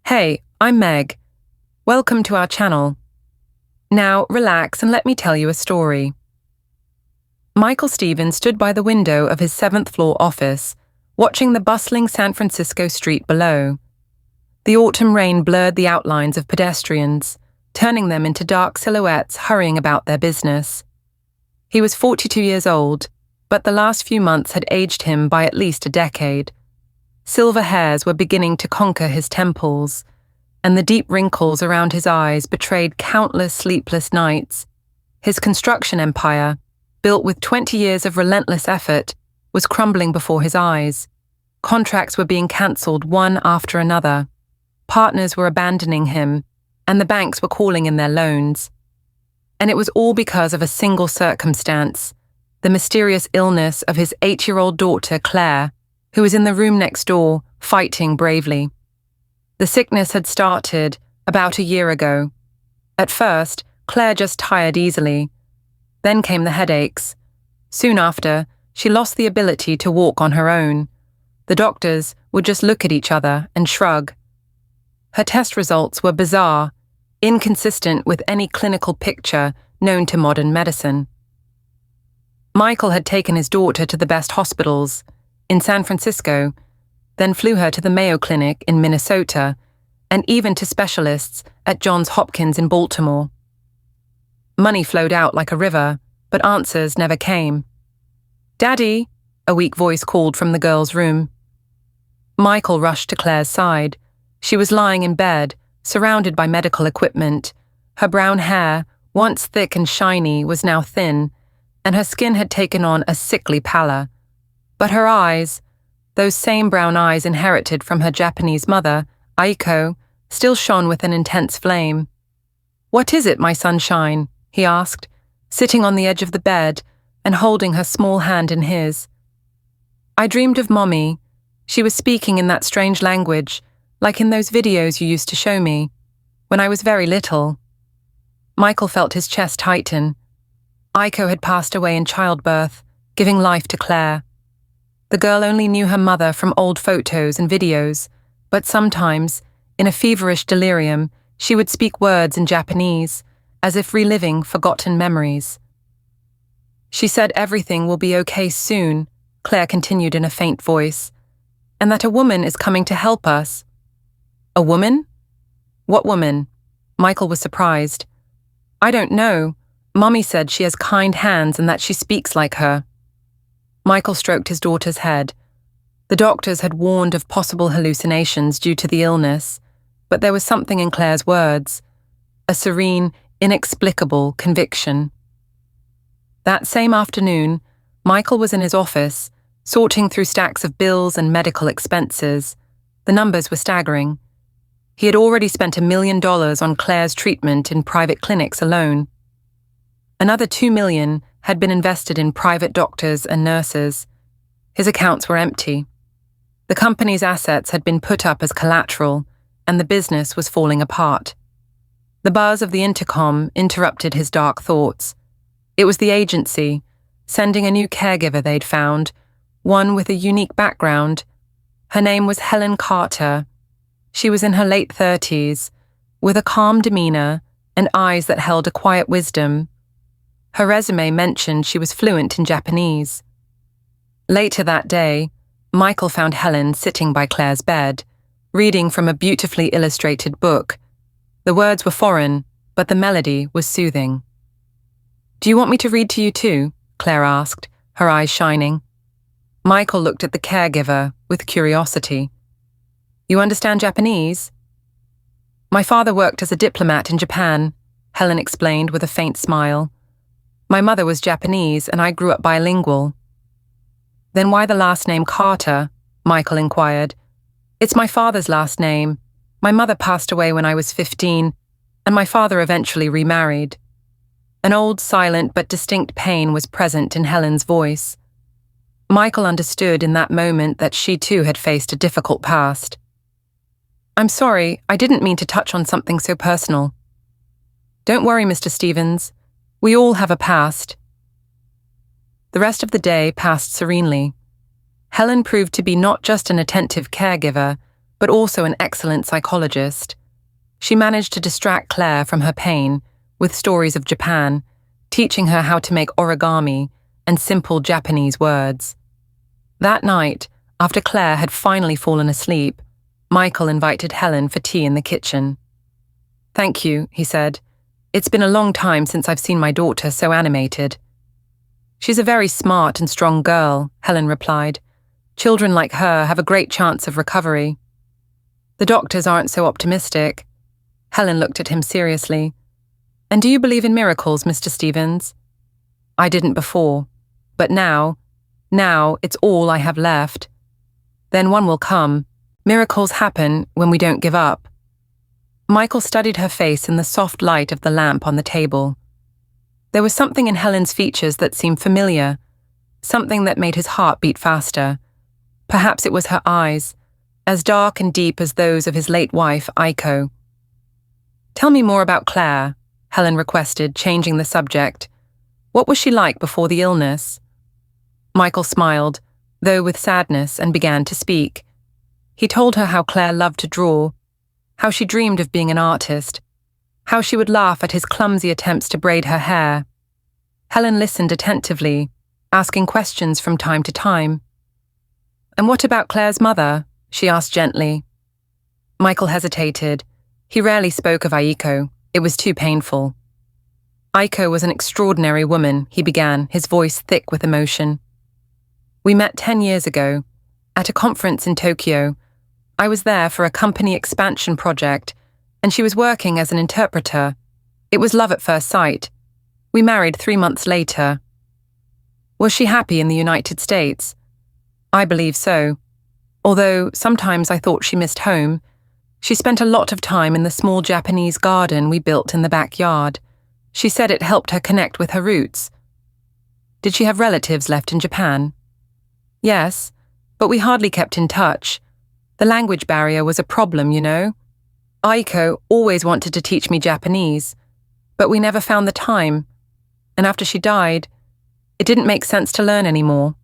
Hey, I'm Meg. Welcome to our channel. Now, relax and let me tell you a story. Michael Stevens stood by the window of his 7th floor office, watching the bustling San Francisco street below. The autumn rain blurred the outlines of pedestrians, turning them into dark silhouettes hurrying about their business. He was 42 years old, but the last few months had aged him by at least a decade. Silver hairs were beginning to conquer his temples, and the deep wrinkles around his eyes betrayed countless sleepless nights. His construction empire, built with 20 years of relentless effort, was crumbling before his eyes. Contracts were being cancelled one after another. Partners were abandoning him, and the banks were calling in their loans. And it was all because of a single circumstance: the mysterious illness of his 8-year-old daughter, Claire, who was in the room next door, fighting bravely. The sickness had started about a year ago. At first, Claire just tired easily. Then came the headaches. Soon after, she lost the ability to walk on her own. The doctors would just look at each other and shrug. Her test results were bizarre, inconsistent with any clinical picture known to modern medicine. Michael had taken his daughter to the best hospitals in San Francisco, then flew her to the Mayo Clinic in Minnesota, and even to specialists at Johns Hopkins in Baltimore. Money flowed out like a river, but answers never came. "Daddy," a weak voice called from the girl's room. Michael rushed to Claire's side. She was lying in bed, surrounded by medical equipment. Her brown hair, once thick and shiny, was now thin, and her skin had taken on a sickly pallor. But her eyes, those same brown eyes inherited from her Japanese mother, Aiko, still shone with an intense flame. "What is it, my sunshine?" he asked, sitting on the edge of the bed and holding her small hand in his. "I dreamed of Mommy. She was speaking in that strange language, like in those videos you used to show me, when I was very little." Michael felt his chest tighten. Aiko had passed away in childbirth, giving life to Claire. The girl only knew her mother from old photos and videos, but sometimes, in a feverish delirium, she would speak words in Japanese, as if reliving forgotten memories. "She said everything will be okay soon," Claire continued in a faint voice, "and that a woman is coming to help us." "A woman? What woman?" Michael was surprised. "I don't know. Mommy said she has kind hands and that she speaks like her." Michael stroked his daughter's head. The doctors had warned of possible hallucinations due to the illness, but there was something in Claire's words, a serene, inexplicable conviction. That same afternoon, Michael was in his office, sorting through stacks of bills and medical expenses. The numbers were staggering. He had already spent $1 million on Claire's treatment in private clinics alone. Another $2 million had been invested in private doctors and nurses. His accounts were empty. The company's assets had been put up as collateral, and the business was falling apart. The buzz of the intercom interrupted his dark thoughts. It was the agency, sending a new caregiver they'd found, one with a unique background. Her name was Helen Carter. She was in her late 30s, with a calm demeanor and eyes that held a quiet wisdom. Her resume mentioned she was fluent in Japanese. Later that day, Michael found Helen sitting by Claire's bed, reading from a beautifully illustrated book. The words were foreign, but the melody was soothing. "Do you want me to read to you too?" Claire asked, her eyes shining. Michael looked at the caregiver with curiosity. "You understand Japanese?" "My father worked as a diplomat in Japan," Helen explained with a faint smile. "My mother was Japanese and I grew up bilingual." "Then why the last name Carter?" Michael inquired. "It's my father's last name. My mother passed away when I was 15, and my father eventually remarried." An old, silent but distinct pain was present in Helen's voice. Michael understood in that moment that she too had faced a difficult past. "I'm sorry, I didn't mean to touch on something so personal." "Don't worry, Mr. Stevens. We all have a past." The rest of the day passed serenely. Helen proved to be not just an attentive caregiver, but also an excellent psychologist. She managed to distract Claire from her pain with stories of Japan, teaching her how to make origami and simple Japanese words. That night, after Claire had finally fallen asleep, Michael invited Helen for tea in the kitchen. "Thank you," he said. "It's been a long time since I've seen my daughter so animated." "She's a very smart and strong girl," Helen replied. "Children like her have a great chance of recovery." "The doctors aren't so optimistic." Helen looked at him seriously. "And do you believe in miracles, Mr. Stevens?" "I didn't before, but now it's all I have left. Then one will come. Miracles happen when we don't give up." Michael studied her face in the soft light of the lamp on the table. There was something in Helen's features that seemed familiar, something that made his heart beat faster. Perhaps it was her eyes, as dark and deep as those of his late wife, Aiko. "Tell me more about Claire," Helen requested, changing the subject. "What was she like before the illness?" Michael smiled, though with sadness, and began to speak. He told her how Claire loved to draw, how she dreamed of being an artist, how she would laugh at his clumsy attempts to braid her hair. Helen listened attentively, asking questions from time to time. "And what about Claire's mother?" she asked gently. Michael hesitated. He rarely spoke of Aiko. It was too painful. "Aiko was an extraordinary woman," he began, his voice thick with emotion. "We met 10 years ago, at a conference in Tokyo. I was there for a company expansion project, and she was working as an interpreter. It was love at first sight. We married 3 months later." "Was she happy in the United States?" "I believe so. Although sometimes I thought she missed home. She spent a lot of time in the small Japanese garden we built in the backyard. She said it helped her connect with her roots." "Did she have relatives left in Japan?" "Yes, but we hardly kept in touch. The language barrier was a problem, you know. Aiko always wanted to teach me Japanese, but we never found the time. And after she died, it didn't make sense to learn anymore."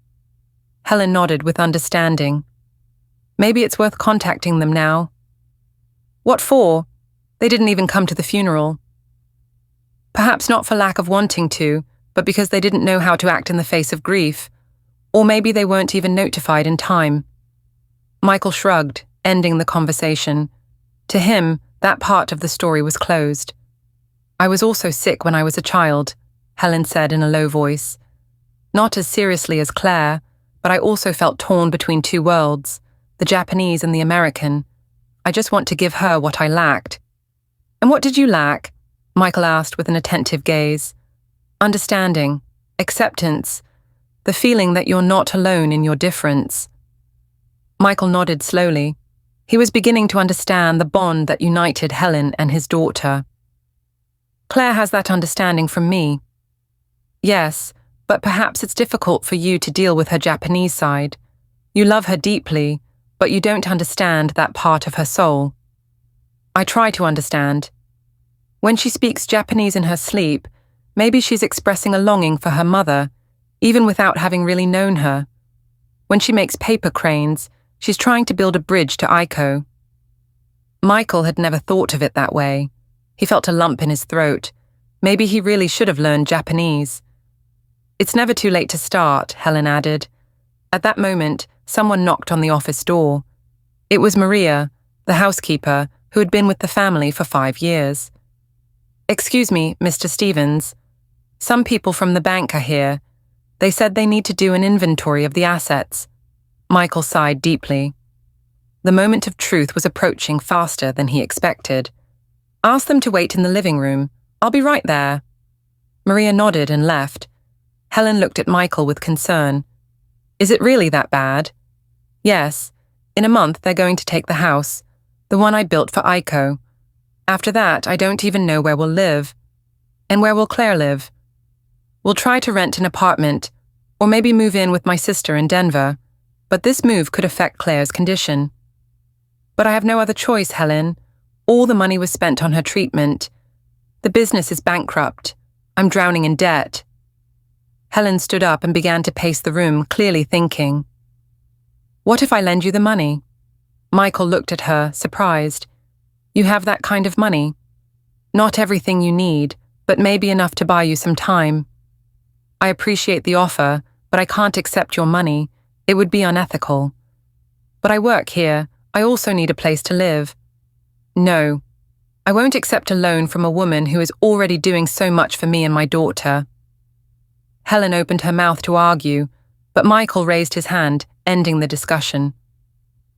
Helen nodded with understanding. "Maybe it's worth contacting them now." "What for? They didn't even come to the funeral." "Perhaps not for lack of wanting to, but because they didn't know how to act in the face of grief. Or maybe they weren't even notified in time." Michael shrugged, ending the conversation. To him, that part of the story was closed. "I was also sick when I was a child," Helen said in a low voice. "Not as seriously as Claire, but I also felt torn between two worlds, the Japanese and the American. I just want to give her what I lacked." "And what did you lack?" Michael asked with an attentive gaze. "Understanding, acceptance, the feeling that you're not alone in your difference." Michael nodded slowly. He was beginning to understand the bond that united Helen and his daughter. "Claire has that understanding from me." "Yes, but perhaps it's difficult for you to deal with her Japanese side. You love her deeply, but you don't understand that part of her soul." "I try to understand. When she speaks Japanese in her sleep, maybe she's expressing a longing for her mother, even without having really known her. When she makes paper cranes, she's trying to build a bridge to Aiko." Michael had never thought of it that way. He felt a lump in his throat. Maybe he really should have learned Japanese. "It's never too late to start," Helen added. At that moment, someone knocked on the office door. It was Maria, the housekeeper, who had been with the family for 5 years. "Excuse me, Mr. Stevens. Some people from the bank are here. They said they need to do an inventory of the assets." Michael sighed deeply. The moment of truth was approaching faster than he expected. "Ask them to wait in the living room. I'll be right there." Maria nodded and left. Helen looked at Michael with concern. "Is it really that bad?" "Yes. In a month they're going to take the house, the one I built for Aiko. After that, I don't even know where we'll live. And where will Claire live? We'll try to rent an apartment, or maybe move in with my sister in Denver. But this move could affect Claire's condition." "But I have no other choice, Helen. All the money was spent on her treatment. The business is bankrupt. I'm drowning in debt." Helen stood up and began to pace the room, clearly thinking. "What if I lend you the money?" Michael looked at her, surprised. You have that kind of money? Not everything you need, but maybe enough to buy you some time. I appreciate the offer, but I can't accept your money. It would be unethical. But I work here. I also need a place to live. No, I won't accept a loan from a woman who is already doing so much for me and my daughter. Helen opened her mouth to argue, but Michael raised his hand, ending the discussion.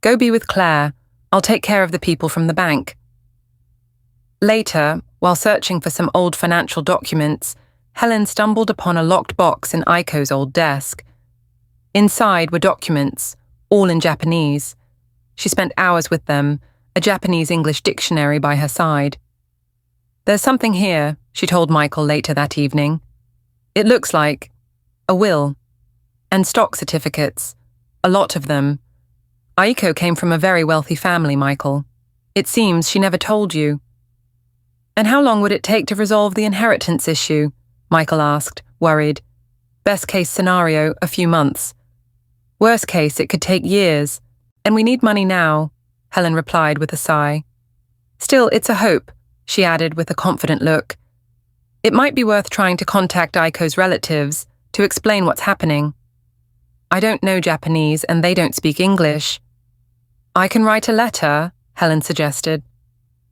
Go be with Claire. I'll take care of the people from the bank. Later, while searching for some old financial documents, Helen stumbled upon a locked box in Aiko's old desk. Inside were documents, all in Japanese. She spent hours with them, a Japanese-English dictionary by her side. There's something here, she told Michael later that evening. It looks like a will. And stock certificates. A lot of them. Aiko came from a very wealthy family, Michael. It seems she never told you. And how long would it take to resolve the inheritance issue? Michael asked, worried. Best case scenario, a few months. Worst case, it could take years. And we need money now, Helen replied with a sigh. Still, it's a hope, she added with a confident look. It might be worth trying to contact Aiko's relatives to explain what's happening. I don't know Japanese and they don't speak English. I can write a letter, Helen suggested.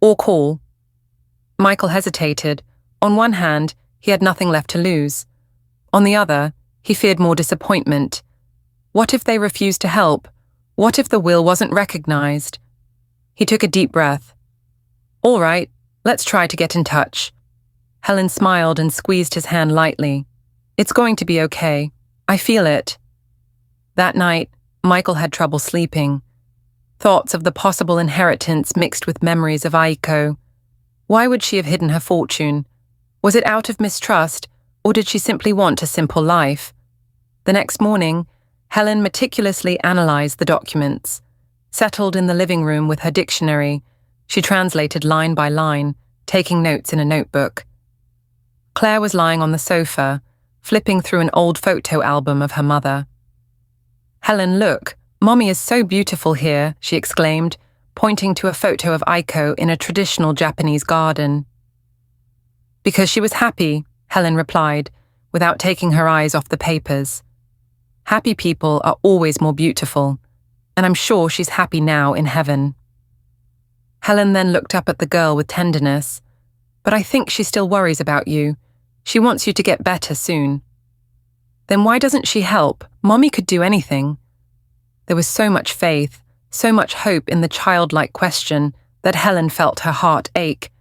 Or call. Michael hesitated. On one hand, he had nothing left to lose. On the other, he feared more disappointment. What if they refused to help? What if the will wasn't recognized? He took a deep breath. All right, let's try to get in touch. Helen smiled and squeezed his hand lightly. It's going to be okay. I feel it. That night, Michael had trouble sleeping. Thoughts of the possible inheritance mixed with memories of Aiko. Why would she have hidden her fortune? Was it out of mistrust, or did she simply want a simple life? The next morning, Helen meticulously analyzed the documents. Settled in the living room with her dictionary, she translated line by line, taking notes in a notebook. Claire was lying on the sofa, flipping through an old photo album of her mother. Helen, look, Mommy is so beautiful here, she exclaimed, pointing to a photo of Aiko in a traditional Japanese garden. Because she was happy, Helen replied, without taking her eyes off the papers. Happy people are always more beautiful, and I'm sure she's happy now in heaven. Helen then looked up at the girl with tenderness. But I think she still worries about you. She wants you to get better soon. Then why doesn't she help? Mommy could do anything. There was so much faith, so much hope in the childlike question that Helen felt her heart ache.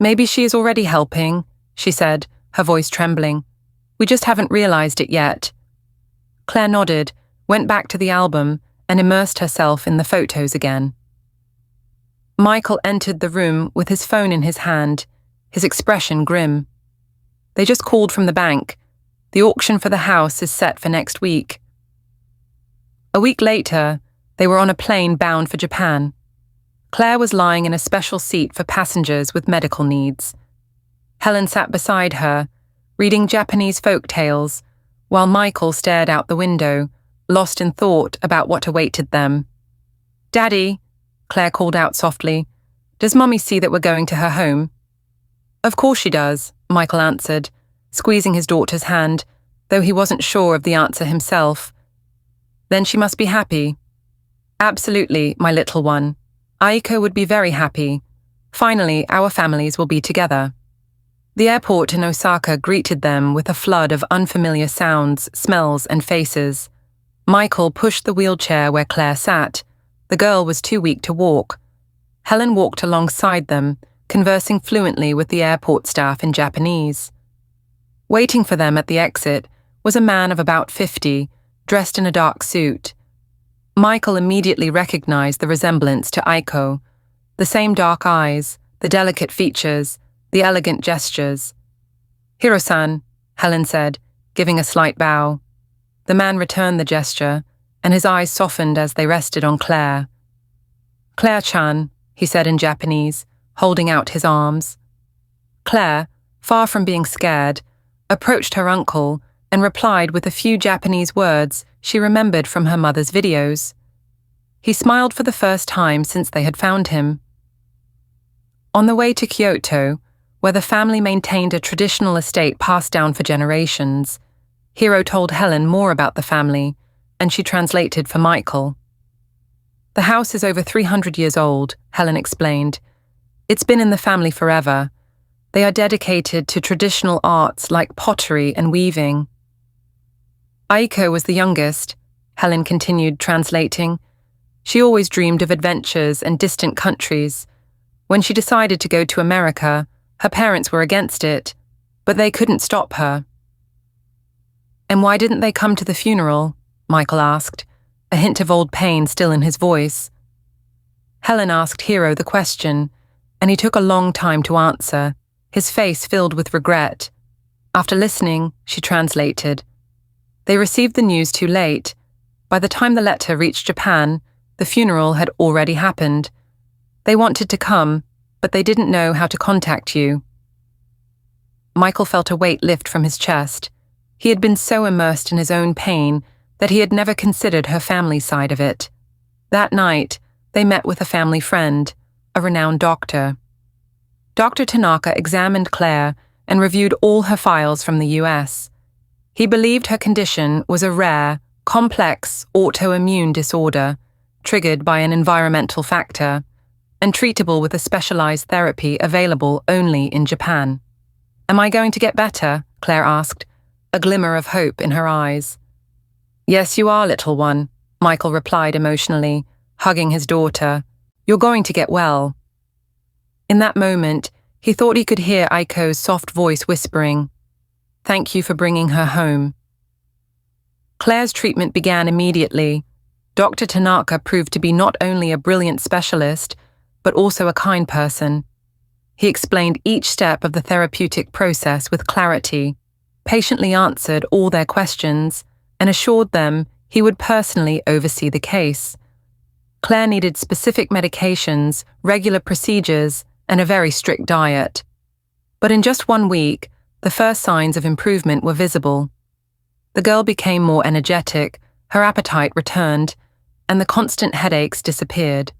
Maybe she is already helping, she said, her voice trembling. We just haven't realized it yet. Claire nodded, went back to the album, and immersed herself in the photos again. Michael entered the room with his phone in his hand, his expression grim. They just called from the bank. The auction for the house is set for next week. A week later, they were on a plane bound for Japan. Claire was lying in a special seat for passengers with medical needs. Helen sat beside her, reading Japanese folk tales, while Michael stared out the window, lost in thought about what awaited them. Daddy, Claire called out softly, does Mummy see that we're going to her home? Of course she does, Michael answered, squeezing his daughter's hand, though he wasn't sure of the answer himself. Then she must be happy. Absolutely, my little one. Aiko would be very happy. Finally, our families will be together. The airport in Osaka greeted them with a flood of unfamiliar sounds, smells, and faces. Michael pushed the wheelchair where Claire sat. The girl was too weak to walk. Helen walked alongside them, conversing fluently with the airport staff in Japanese. Waiting for them at the exit was a man of about 50, dressed in a dark suit. Michael immediately recognized the resemblance to Aiko. The same dark eyes, the delicate features, the elegant gestures. Hiro-san, Helen said, giving a slight bow. The man returned the gesture, and his eyes softened as they rested on Claire. Claire-chan, he said in Japanese, holding out his arms. Claire, far from being scared, approached her uncle and replied with a few Japanese words she remembered from her mother's videos. He smiled for the first time since they had found him. On the way to Kyoto, where the family maintained a traditional estate passed down for generations, Hiro told Helen more about the family, and she translated for Michael. The house is over 300 years old, Helen explained. It's been in the family forever. They are dedicated to traditional arts like pottery and weaving. Aiko was the youngest, Helen continued translating. She always dreamed of adventures and distant countries. When she decided to go to America, her parents were against it, but they couldn't stop her. And why didn't they come to the funeral? Michael asked, a hint of old pain still in his voice. Helen asked Hiro the question, and he took a long time to answer, his face filled with regret. After listening, she translated. They received the news too late. By the time the letter reached Japan, the funeral had already happened. They wanted to come, but they didn't know how to contact you. Michael felt a weight lift from his chest. He had been so immersed in his own pain that he had never considered her family side of it. That night, they met with a family friend, a renowned doctor. Dr. Tanaka examined Claire and reviewed all her files from the US. He believed her condition was a rare, complex autoimmune disorder triggered by an environmental factor and treatable with a specialized therapy available only in Japan. "Am I going to get better?" Claire asked, a glimmer of hope in her eyes. "Yes, you are, little one," Michael replied emotionally, hugging his daughter. "You're going to get well." In that moment, he thought he could hear Aiko's soft voice whispering, "Thank you for bringing her home." Claire's treatment began immediately. Dr. Tanaka proved to be not only a brilliant specialist, but also a kind person. He explained each step of the therapeutic process with clarity, patiently answered all their questions, and assured them he would personally oversee the case. Claire needed specific medications, regular procedures, and a very strict diet. But in just 1 week, the first signs of improvement were visible. The girl became more energetic, her appetite returned, and the constant headaches disappeared.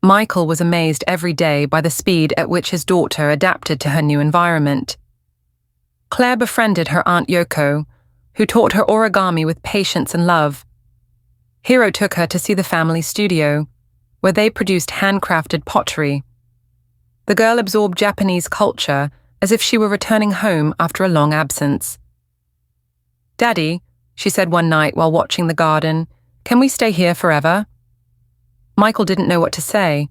Michael was amazed every day by the speed at which his daughter adapted to her new environment. Claire befriended her Aunt Yoko, who taught her origami with patience and love. Hiro took her to see the family studio, where they produced handcrafted pottery. The girl absorbed Japanese culture as if she were returning home after a long absence. "Daddy," she said one night while watching the garden, "can we stay here forever?" Michael didn't know what to say.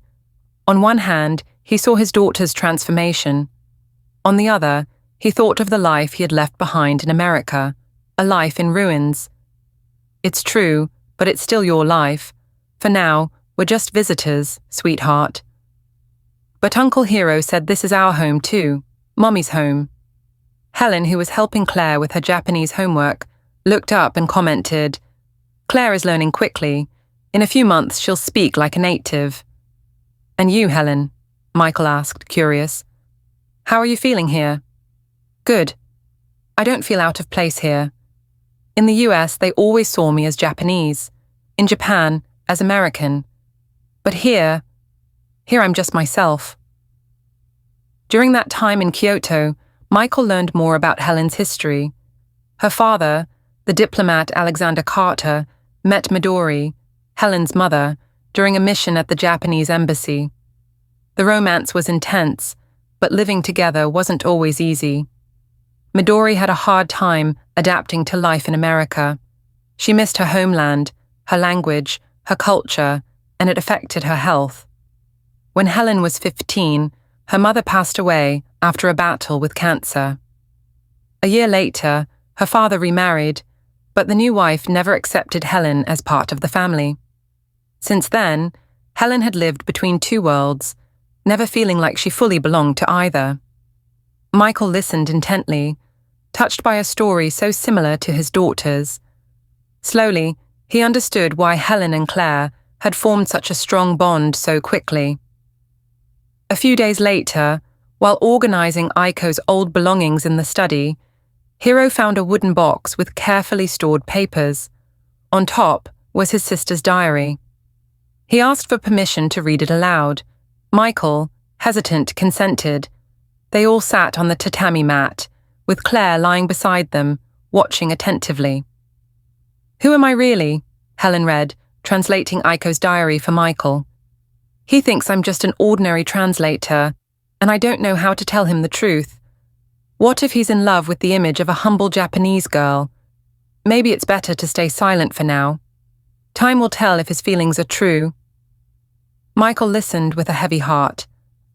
On one hand, he saw his daughter's transformation. On the other, he thought of the life he had left behind in America, a life in ruins. "It's true, but it's still your life. For now, we're just visitors, sweetheart." But Uncle Hiro said this is our home too, Mommy's home. Helen, who was helping Claire with her Japanese homework, looked up and commented, "Claire is learning quickly. In a few months she'll speak like a native." "And you, Helen?" Michael asked, curious. "How are you feeling here?" "Good. I don't feel out of place here. In the US, they always saw me as Japanese. In Japan, as American. But here I'm just myself." During that time in Kyoto, Michael learned more about Helen's history. Her father, the diplomat Alexander Carter, met Midori, Helen's mother, during a mission at the Japanese embassy. The romance was intense, but living together wasn't always easy. Midori had a hard time adapting to life in America. She missed her homeland, her language, her culture, and it affected her health. When Helen was 15, her mother passed away after a battle with cancer. A year later, her father remarried, but the new wife never accepted Helen as part of the family. Since then, Helen had lived between two worlds, never feeling like she fully belonged to either. Michael listened intently, touched by a story so similar to his daughter's. Slowly, he understood why Helen and Claire had formed such a strong bond so quickly. A few days later, while organizing Aiko's old belongings in the study, Hiro found a wooden box with carefully stored papers. On top was his sister's diary. He asked for permission to read it aloud. Michael, hesitant, consented. They all sat on the tatami mat, with Claire lying beside them, watching attentively. "Who am I really?" Helen read, translating Aiko's diary for Michael. "He thinks I'm just an ordinary translator, and I don't know how to tell him the truth. What if he's in love with the image of a humble Japanese girl? Maybe it's better to stay silent for now. Time will tell if his feelings are true." Michael listened with a heavy heart.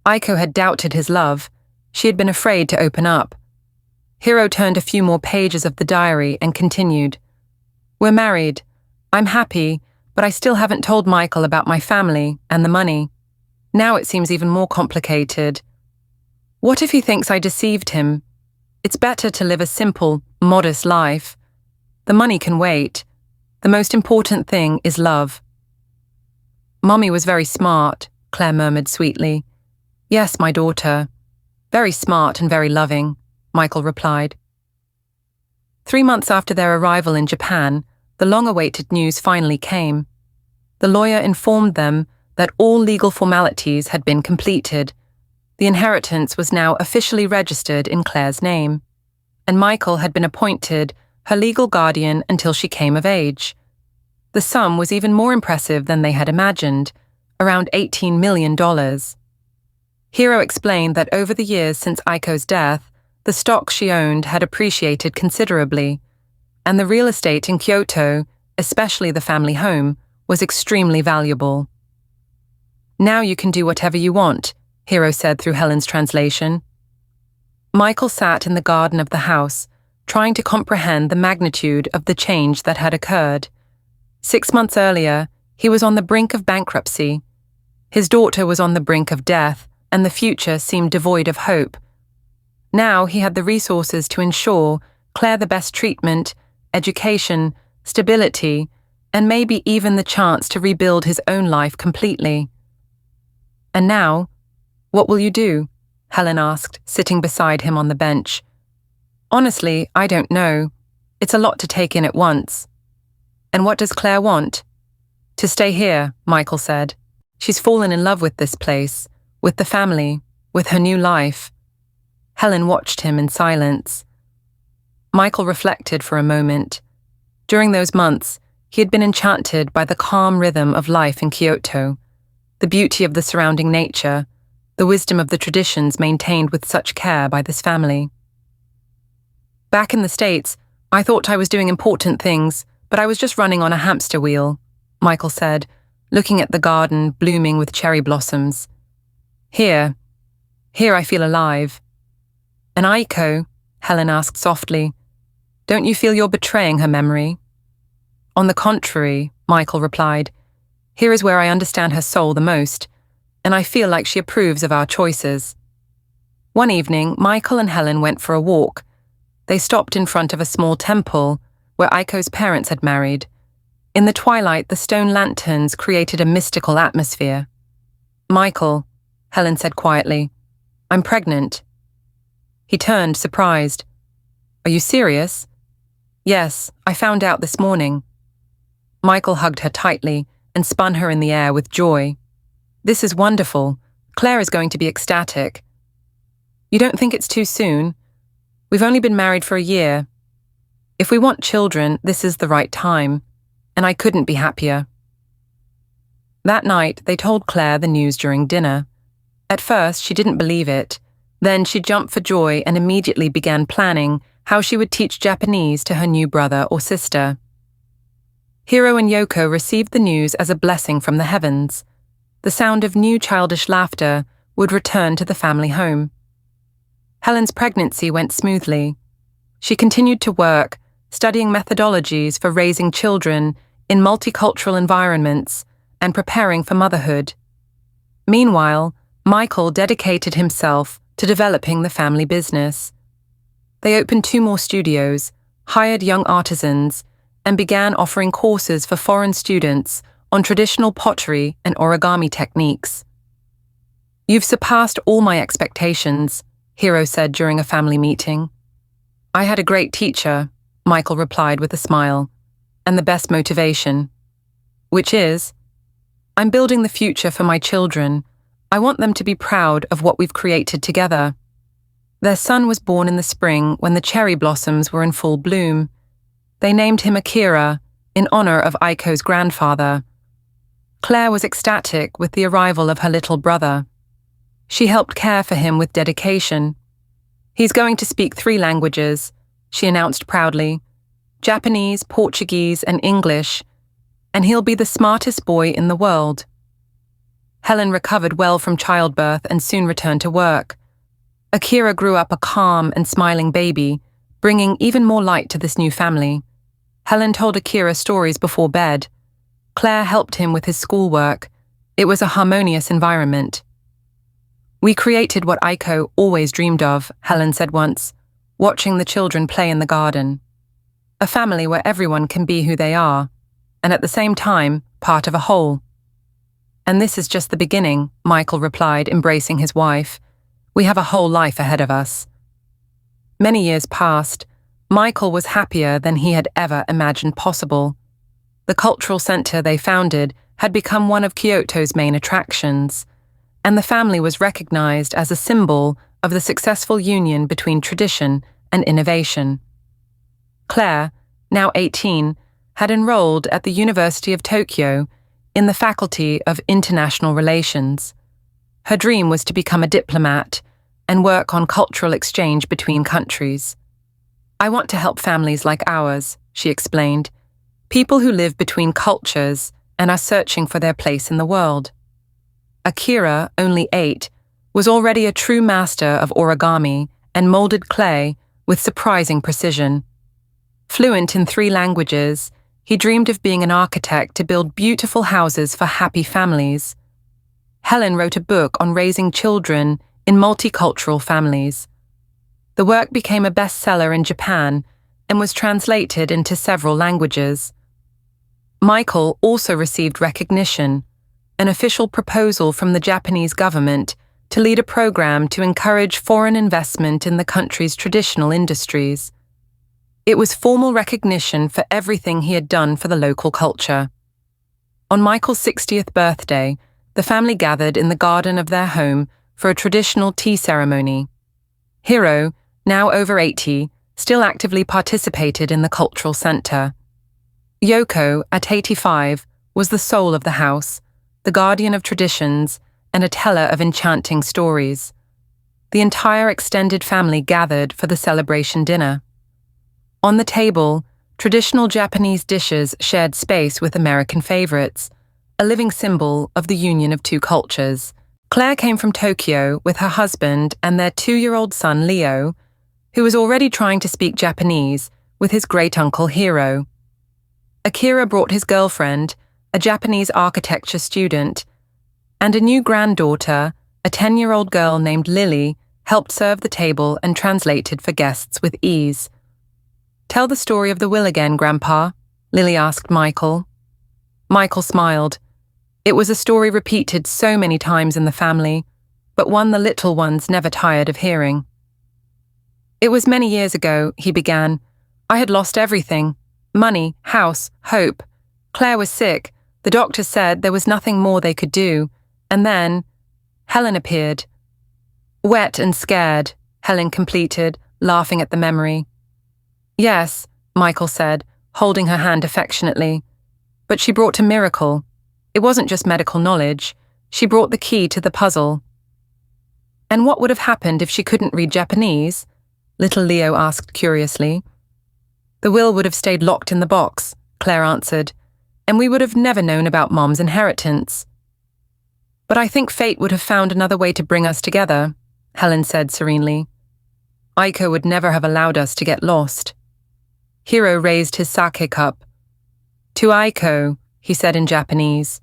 Aiko had doubted his love. She had been afraid to open up. Hiro turned a few more pages of the diary and continued. "We're married. I'm happy, but I still haven't told Michael about my family and the money. Now it seems even more complicated. What if he thinks I deceived him? It's better to live a simple, modest life. The money can wait. The most important thing is love." "Mommy was very smart," Claire murmured sweetly. "Yes, my daughter. Very smart and very loving," Michael replied. 3 months after their arrival in Japan, the long-awaited news finally came. The lawyer informed them that all legal formalities had been completed. The inheritance was now officially registered in Claire's name, and Michael had been appointed her legal guardian until she came of age. The sum was even more impressive than they had imagined, around $18 million. Hiro explained that over the years since Aiko's death, the stock she owned had appreciated considerably, and the real estate in Kyoto, especially the family home, was extremely valuable. "Now you can do whatever you want," Hiro said through Helen's translation. Michael sat in the garden of the house, trying to comprehend the magnitude of the change that had occurred. 6 months earlier, he was on the brink of bankruptcy. His daughter was on the brink of death, and the future seemed devoid of hope. Now he had the resources to ensure Claire the best treatment, education, stability, and maybe even the chance to rebuild his own life completely. "And now, what will you do?" Helen asked, sitting beside him on the bench. "Honestly, I don't know. It's a lot to take in at once." "And what does Claire want?" "To stay here," Michael said. "She's fallen in love with this place, with the family, with her new life." Helen watched him in silence. Michael reflected for a moment. During those months, he had been enchanted by the calm rhythm of life in Kyoto, the beauty of the surrounding nature, the wisdom of the traditions maintained with such care by this family. "Back in the States, I thought I was doing important things, but I was just running on a hamster wheel," Michael said, looking at the garden blooming with cherry blossoms. Here I feel alive." "And Aiko?" Helen asked softly. "Don't you feel you're betraying her memory?" "On the contrary," Michael replied. "Here is where I understand her soul the most, and I feel like she approves of our choices." One evening, Michael and Helen went for a walk. They stopped in front of a small temple where Aiko's parents had married. In the twilight, the stone lanterns created a mystical atmosphere. "Michael," Helen said quietly, "I'm pregnant." He turned, surprised. "Are you serious?" "Yes, I found out this morning." Michael hugged her tightly and spun her in the air with joy. "This is wonderful. Claire is going to be ecstatic." "You don't think it's too soon? We've only been married for a year. If we want children, this is the right time, and I couldn't be happier." That night, they told Claire the news during dinner. At first, she didn't believe it. Then she jumped for joy and immediately began planning how she would teach Japanese to her new brother or sister. Hiro and Yoko received the news as a blessing from the heavens. The sound of new childish laughter would return to the family home. Helen's pregnancy went smoothly. She continued to work, studying methodologies for raising children in multicultural environments and preparing for motherhood. Meanwhile, Michael dedicated himself to developing the family business. They opened 2 more studios, hired young artisans, and began offering courses for foreign students on traditional pottery and origami techniques. "You've surpassed all my expectations," Hiro said during a family meeting. "I had a great teacher," Michael replied with a smile, "and the best motivation." "Which is?" I'm building the future for my children. I want them to be proud of what we've created together. Their son was born in the spring when the cherry blossoms were in full bloom. They named him Akira, in honor of Aiko's grandfather. Claire was ecstatic with the arrival of her little brother. She helped care for him with dedication. He's going to speak 3 languages, she announced proudly: Japanese, Portuguese, and English, and he'll be the smartest boy in the world. Helen recovered well from childbirth and soon returned to work. Akira grew up a calm and smiling baby, bringing even more light to this new family. Helen told Akira stories before bed. Claire helped him with his schoolwork. It was a harmonious environment. "We created what Aiko always dreamed of," Helen said once, watching the children play in the garden. A family where everyone can be who they are, and at the same time, part of a whole. "And this is just the beginning," Michael replied, embracing his wife. "We have a whole life ahead of us." Many years passed. Michael was happier than he had ever imagined possible. The cultural center they founded had become one of Kyoto's main attractions, and the family was recognized as a symbol of the successful union between tradition and innovation. Claire, now 18, had enrolled at the University of Tokyo in the Faculty of International Relations. Her dream was to become a diplomat and work on cultural exchange between countries. "I want to help families like ours," she explained, "people who live between cultures and are searching for their place in the world." Akira, only 8, was already a true master of origami and molded clay with surprising precision. Fluent in 3 languages, he dreamed of being an architect to build beautiful houses for happy families. Helen wrote a book on raising children in multicultural families. The work became a bestseller in Japan and was translated into several languages. Michael also received recognition, an official proposal from the Japanese government to lead a program to encourage foreign investment in the country's traditional industries. It was formal recognition for everything he had done for the local culture. On Michael's 60th birthday, the family gathered in the garden of their home for a traditional tea ceremony. Hiro, now over 80, still actively participated in the cultural center. Yoko, at 85, was the soul of the house, the guardian of traditions, and a teller of enchanting stories. The entire extended family gathered for the celebration dinner. On the table, traditional Japanese dishes shared space with American favorites, a living symbol of the union of 2 cultures. Claire came from Tokyo with her husband and their 2-year-old son Leo, who was already trying to speak Japanese with his great-uncle Hiro. Akira brought his girlfriend, a Japanese architecture student, and a new granddaughter, a 10-year-old girl named Lily, helped serve the table and translated for guests with ease. "Tell the story of the will again, Grandpa," Lily asked Michael. Michael smiled. It was a story repeated so many times in the family, but one the little ones never tired of hearing. "It was many years ago," he began. "I had lost everything: money, house, hope. Claire was sick. The doctor said there was nothing more they could do. And then Helen appeared." "Wet and scared," Helen completed, laughing at the memory. "Yes," Michael said, holding her hand affectionately. "But she brought a miracle. It wasn't just medical knowledge. She brought the key to the puzzle." "And what would have happened if she couldn't read Japanese?" little Leo asked curiously. "The will would have stayed locked in the box," Claire answered, "and we would have never known about Mom's inheritance." "But I think fate would have found another way to bring us together," Helen said serenely. "Aiko would never have allowed us to get lost." Hiro raised his sake cup. "To Aiko," he said in Japanese,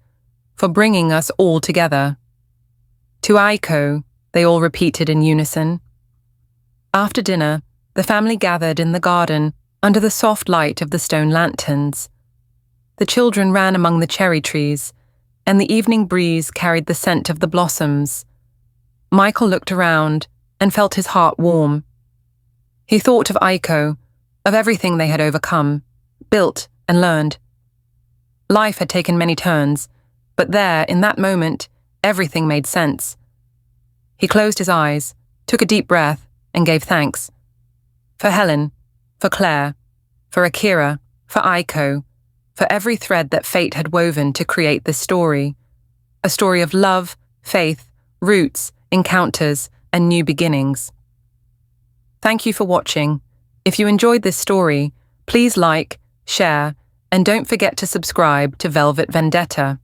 "for bringing us all together." "To Aiko," they all repeated in unison. After dinner, the family gathered in the garden under the soft light of the stone lanterns. The children ran among the cherry trees, and the evening breeze carried the scent of the blossoms. Michael looked around and felt his heart warm. He thought of Aiko, of everything they had overcome, built and learned. Life had taken many turns, But there, in that moment, everything made sense. He closed his eyes, took a deep breath, and gave thanks. For Helen, for Claire, for Akira, for Aiko, for every thread that fate had woven to create this story. A story of love, faith, roots, encounters, and new beginnings. Thank you for watching. If you enjoyed this story, please like, share, and don't forget to subscribe to Velvet Vendetta.